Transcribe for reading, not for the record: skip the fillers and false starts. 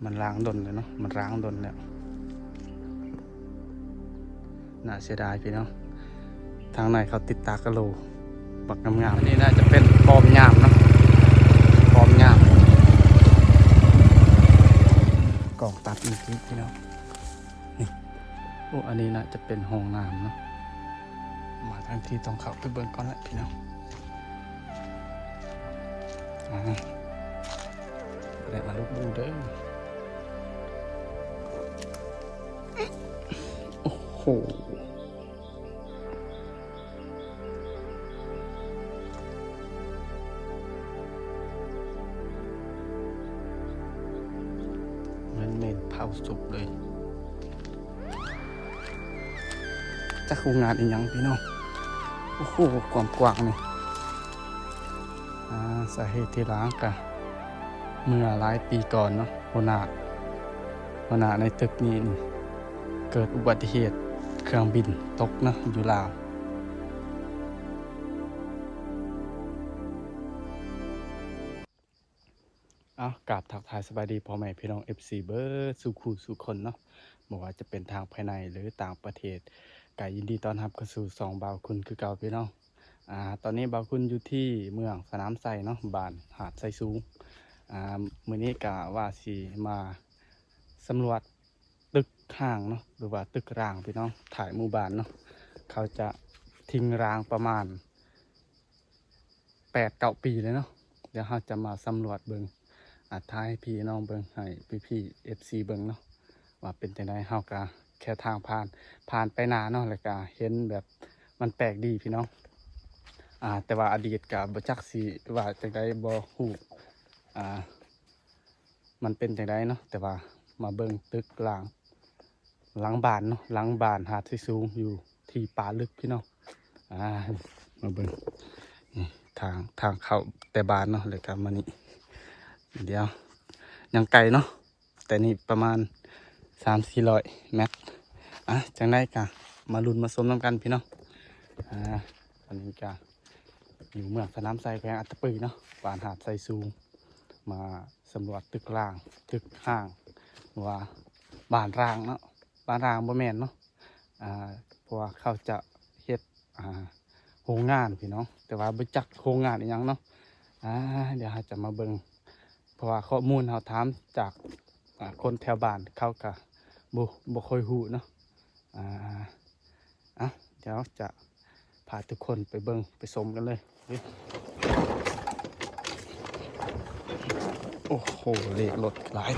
มันร้างดนเลยเนาะมันร้างดนแล้วน่าเสียดายพี่น้องทางในเขาติดตากระโหลบักงามๆนี่น่าจะเป็นปอมยามเนาะปอมยามกล่องตัดเมื่อกี้พี่น้องนี่โอ้อันนี้น่าจะเป็นห้องน้ำเนาะมาทางที่ต้องเข้าไปเบิ่งก่อนแหละพี่น้องเดี๋ยวมาลุกดูเด้อโอ้โหมันเมนเผาสุกเลยจะคูงานอีกยังพี่น้องโอ้โหความกว้างนี่สาเหตุที่ล้างกะเมื่อหลายปีก่อนเนาะหัวหน้าในตึกนี้นี่เกิดอุบัติเหตุเครื่องบินตกนะอยู่ลาวกราบทักทายสบายดีพ่อแม่พี่น้อง FC เบิร์ดสู่คู่สู่คนเนาะบอกว่าจะเป็นทางภายในหรือต่างประเทศกายยินดีต้อนรับเข้าสู่สองบ่าวคุณคือเก่าพี่น้องตอนนี้บ่าวคุณอยู่ที่เมืองสนามไทรเนาะบ้านหาดไทรสูงมื้อนี้กะว่าสิมาสำรวจตึกห้างเนาะหรือว่าตึกร้างพี่น้องถ่ายหมู่บ้านเนาะเขาจะทิ้งร้างประมาณ8-9 ปีเลยเนาะเดี๋ยวเราจะมาสำรวจเบิ่งท้ายพี่น้องเบิ่งให้พี่FC เบิ่งเนาะว่าเป็นจังได๋เฮาก็แค่ทางผ่านไปหน้าเนาะแล้วก็เห็นแบบมันแปลกดีพี่น้องแต่ว่าอดีตก็บ่จักสิว่าจังได๋บ่ฮู้มันเป็นจังไดเนาะแต่ว่ามาเบิ่งตึกร้างหลังบ้านเนาะหลังบ้านหาดที่สูงอยู่ที่ป่าลึกพี่น้องมาเบิ่งนี่ทางเข้าแต่บ้านเนาะแล้วก็มานี่เดี๋ยวยังไกลเนาะแต่นี่ประมาณ300-400 เมตรจังได้กะมาลุ้นมาชมน้ำกันพี่น้องอันนี้กะอยู่เมืองสนามไทรแขวงอัตตปือเนาะบ้านหาดไทรสูงมาสำรวจตึกร้างตึกห้างว่าบ้านร้างเนาะบ้านร้างบ่แม่นเนาะเพราะว่าเขาจะเฮ็ดโรงงานพี่น้องแต่ว่าบ่จักโรงงานอีหยังเนาะเดี๋ยวเราจะมาเบิ่งเพราะว่าข้อมูลเราถามจากคนแถวบ้านเขาก็บ่ค่อยฮู้เนาะเดี๋ยวจะพาทุกคนไปเบิ่งไปชมกันเลยโอ้โหเลขรถหลาย